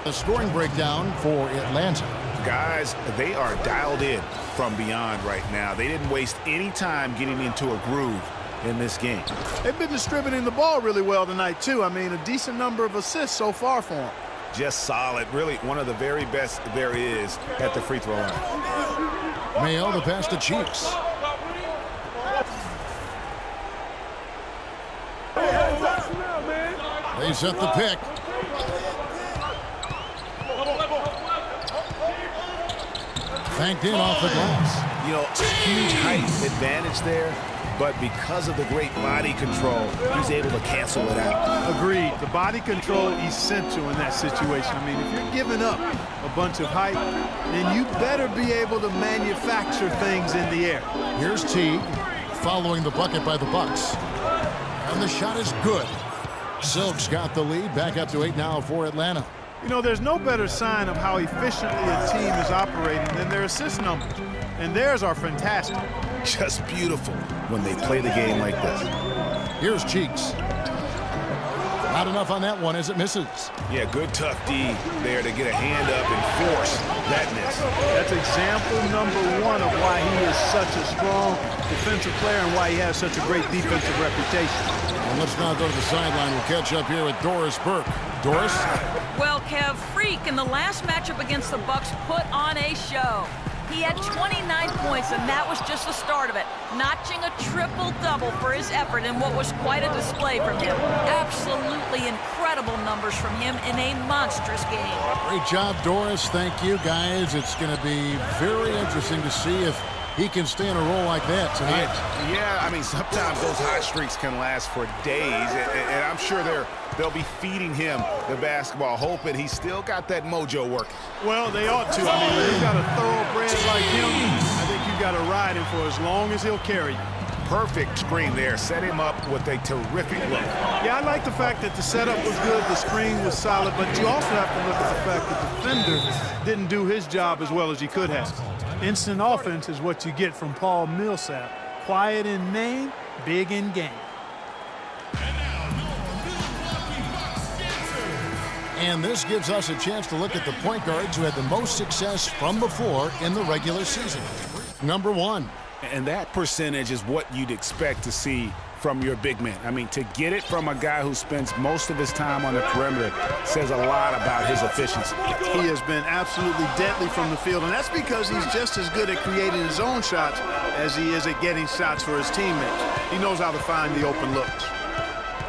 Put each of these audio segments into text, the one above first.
The scoring breakdown for Atlanta. Guys, they are dialed in from beyond right now. They didn't waste any time getting into a groove in this game. They've been distributing the ball really well tonight, too. I mean, a decent number of assists so far for them. Just solid. Really one of the very best there is at the free throw line. Mayo the pass to Cheeks. They set the pick. Banked in off the glass. You know, huge height advantage there, but because of the great body control, he's able to cancel it out. Agreed. The body control essential in that situation. I mean, if you're giving up a bunch of height, then you better be able to manufacture things in the air. Here's Teague following the bucket by the Bucks. And the shot is good. Silk's got the lead. Back up to 8 now for Atlanta. You know, there's no better sign of how efficiently a team is operating than their assist numbers. And theirs are fantastic. Just beautiful when they play the game like this. Here's Cheeks. Not enough on that one as it misses. Yeah, good tough D there to get a hand up and force that miss. That's example number 1 of why he is such a strong defensive player and why he has such a great defensive reputation. And let's now go to the sideline. We'll catch up here with Doris Burke. Doris? Well, Kev, Freak in the last matchup against the Bucks put on a show. He had 29 points, and that was just the start of it, notching a triple-double for his effort in what was quite a display from him. Absolutely incredible numbers from him in a monstrous game. Great job, Doris. Thank you, guys. It's going to be very interesting to see if he can stay in a role like that tonight. Yeah, I mean, sometimes those hot streaks can last for days, and I'm sure they'll be feeding him the basketball, hoping he's still got that mojo working. Well, they ought to. I mean, when you've got a thoroughbred like him, I think you've got to ride him for as long as he'll carry you. Perfect screen there. Set him up with a terrific look. Yeah, I like the fact that the setup was good, the screen was solid, but you also have to look at the fact that the defender didn't do his job as well as he could have. Instant offense is what you get from Paul Millsap. Quiet in name, big in game. And this gives us a chance to look at the point guards who had the most success from before in the regular season. Number 1. And that percentage is what you'd expect to see from your big man. I mean, to get it from a guy who spends most of his time on the perimeter says a lot about his efficiency. He has been absolutely deadly from the field, and that's because he's just as good at creating his own shots as he is at getting shots for his teammates. He knows how to find the open looks.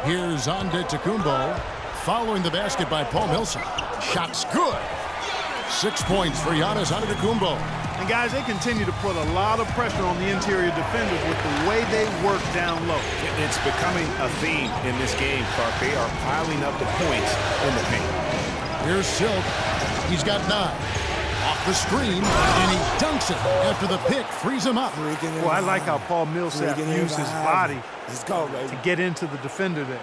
Here's Antetokounmpo following the basket by Paul Millsap. Shot's good. 6 points for Giannis Antetokounmpo. And guys, they continue to put a lot of pressure on the interior defenders with the way they work down low. It's becoming a theme in this game, Clark. They are piling up the points in the paint. Here's Silk. He's got 9. Off the screen, and he dunks it after the pick frees him up. Well, I like how Paul Millsap used his body to get into the defender there.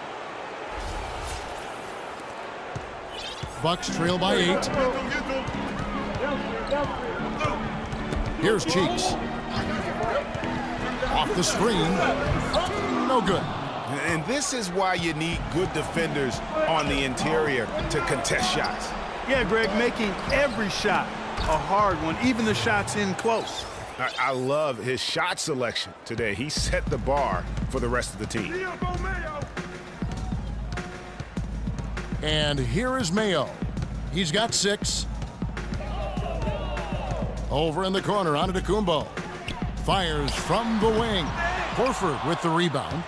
Bucks trail by 8. Here's Cheeks. Off the screen. No good. And this is why you need good defenders on the interior to contest shots. Yeah, Greg, making every shot a hard one, even the shots in close. I love his shot selection today. He set the bar for the rest of the team. And here is Mayo. He's got 6. Over in the corner, Antetokounmpo. Fires from the wing. Horford with the rebound.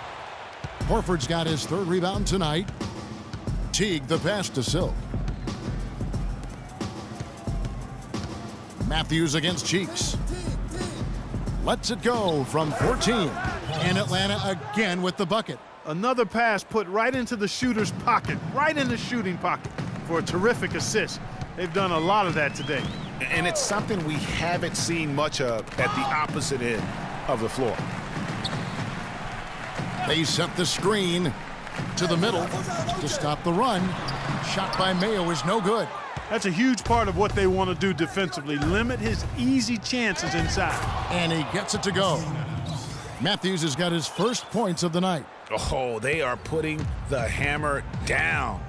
Horford's got his 3rd rebound tonight. Teague the pass to Silk. Matthews against Cheeks. Lets it go from 14. And Atlanta again with the bucket. Another pass put right into the shooter's pocket, right in the shooting pocket for a terrific assist. They've done a lot of that today. And it's something we haven't seen much of at the opposite end of the floor. They set the screen to the middle to stop the run. Shot by Mayo is no good. That's a huge part of what they want to do defensively, limit his easy chances inside. And he gets it to go. Matthews has got his first points of the night. Oh, they are putting the hammer down.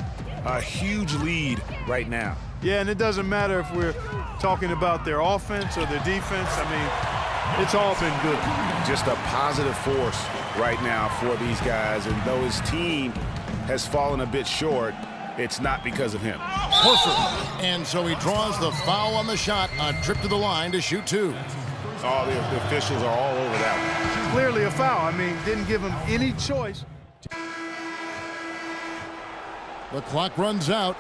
A huge lead right now. Yeah, and it doesn't matter if we're talking about their offense or their defense. I mean, it's all been good. Just a positive force right now for these guys, and though his team has fallen a bit short, it's not because of him. Horford. And so he draws the foul on the shot, a trip to the line to shoot 2. All the officials are all over that one. Clearly a foul. I mean, didn't give him any choice. The clock runs out.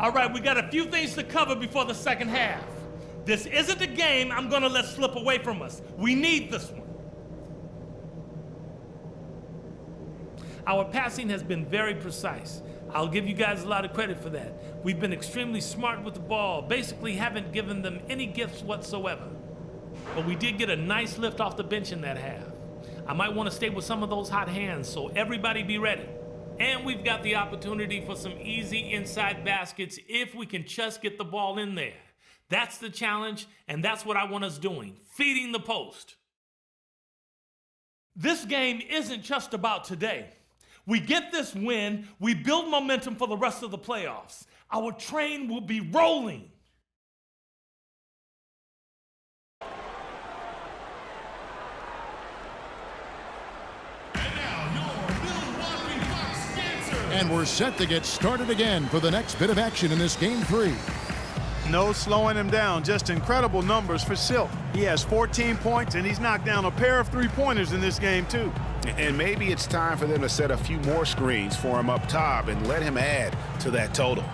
All right, we got a few things to cover before the second half. This isn't a game I'm gonna let slip away from us. We need this one. Our passing has been very precise. I'll give you guys a lot of credit for that. We've been extremely smart with the ball, basically haven't given them any gifts whatsoever. But we did get a nice lift off the bench in that half. I might want to stay with some of those hot hands, so everybody be ready. And we've got the opportunity for some easy inside baskets if we can just get the ball in there. That's the challenge, and that's what I want us doing, feeding the post. This game isn't just about today. We get this win, we build momentum for the rest of the playoffs. Our train will be rolling. And we're set to get started again for the next bit of action in this game 3. No slowing him down, just incredible numbers for Silk. He has 14 points, and he's knocked down a pair of three-pointers in this game, too. And maybe it's time for them to set a few more screens for him up top and let him add to that total.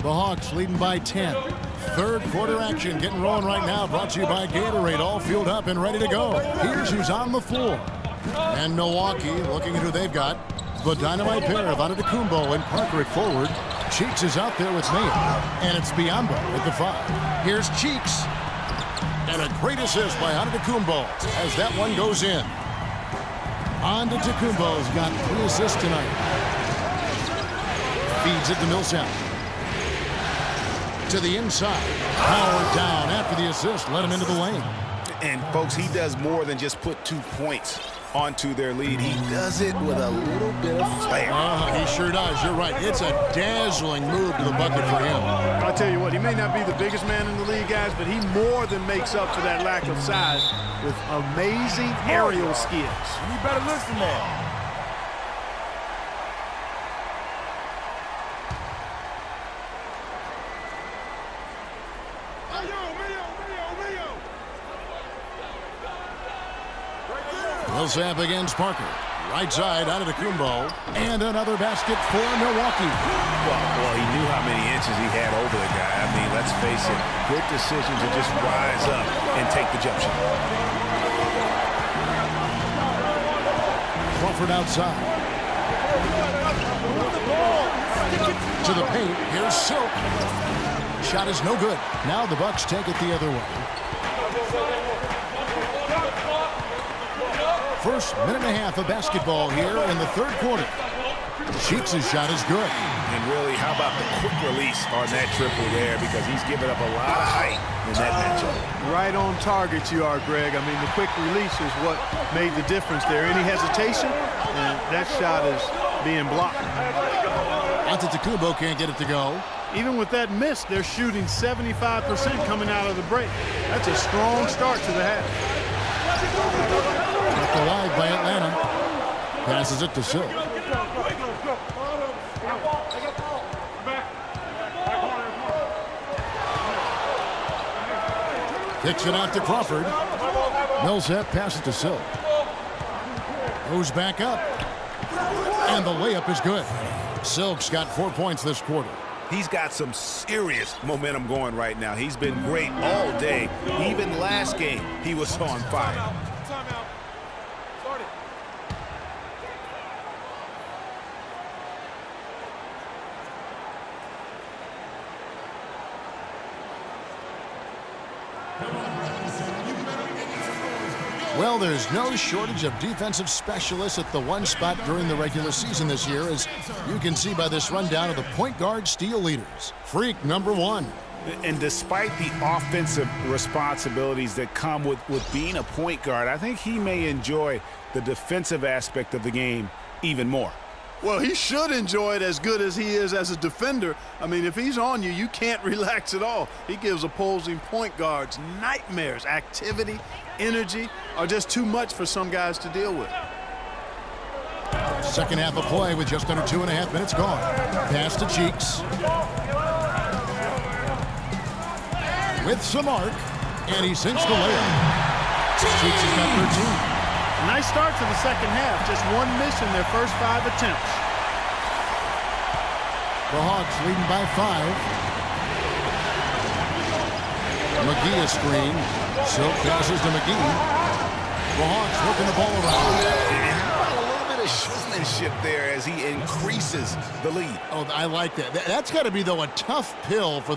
The Hawks leading by 10. Third quarter action getting rolling right now. Brought to you by Gatorade. All fueled up and ready to go. Here's who's on the floor. And Milwaukee looking at who they've got. The dynamite pair of Antetokounmpo and Parker at forward. Cheeks is out there with Mayer. And it's Biyombo at the 5. Here's Cheeks. And a great assist by Antetokounmpo as that one goes in. Antetokounmpo's got 3 assists tonight. Feeds it to Millsap. To the inside. Power down after the assist. Let him into the lane. And, folks, he does more than just put 2 points onto their lead. He does it with a little bit of flair. He sure does. You're right. It's a dazzling move to the bucket for him. I'll tell you what, he may not be the biggest man in the league, guys, but he more than makes up for that lack of size with amazing aerial skills. You better listen now. Millsap against Parker. Right side out of the Antetokounmpo. And another basket for Milwaukee. Well, he knew how many inches he had over the guy. I mean, let's face it, good decision to just rise up and take the jump shot. Crawford outside. To the paint. Here's Silk. Shot is no good. Now the Bucks take it the other way. First minute and a half of basketball here in the third quarter. Cheeks' shot is good. And really, how about the quick release on that triple there, because he's given up a lot of height in that matchup. Right on target you are, Greg. I mean, the quick release is what made the difference there. Any hesitation, and that shot is being blocked. Antetokounmpo can't get it to go. Even with that miss, they're shooting 75% coming out of the break. That's a strong start to the half. Knocked alive by Atlanta. Passes it to Silk. Kicks it out to Crawford. Millsap passes to Silk. Goes back up. And the layup is good. Silk's got 4 points this quarter. He's got some serious momentum going right now. He's been great all day. Even last game, he was on fire. Timeout. Start it. Well, there's no shortage of defensive specialists at the one spot during the regular season this year, as you can see by this rundown of the point guard steal leaders. Freak number 1. And despite the offensive responsibilities that come with being a point guard, I think he may enjoy the defensive aspect of the game even more. Well, he should enjoy it as good as he is as a defender. I mean, if he's on you, you can't relax at all. He gives opposing point guards nightmares. Activity, energy are just too much for some guys to deal with. Second half of play with just under 2.5 minutes gone. Pass to Cheeks. With some arc, and he sinks the layup. Cheeks has got 13. Nice start to the second half. Just one miss in their first 5 attempts. The Hawks leading by 5. McGee a screen. Silk passes to McGee. The Hawks working the ball around. And how about a little bit of showmanship there as he increases the lead? Oh, I like that. That's got to be, though, a tough pill for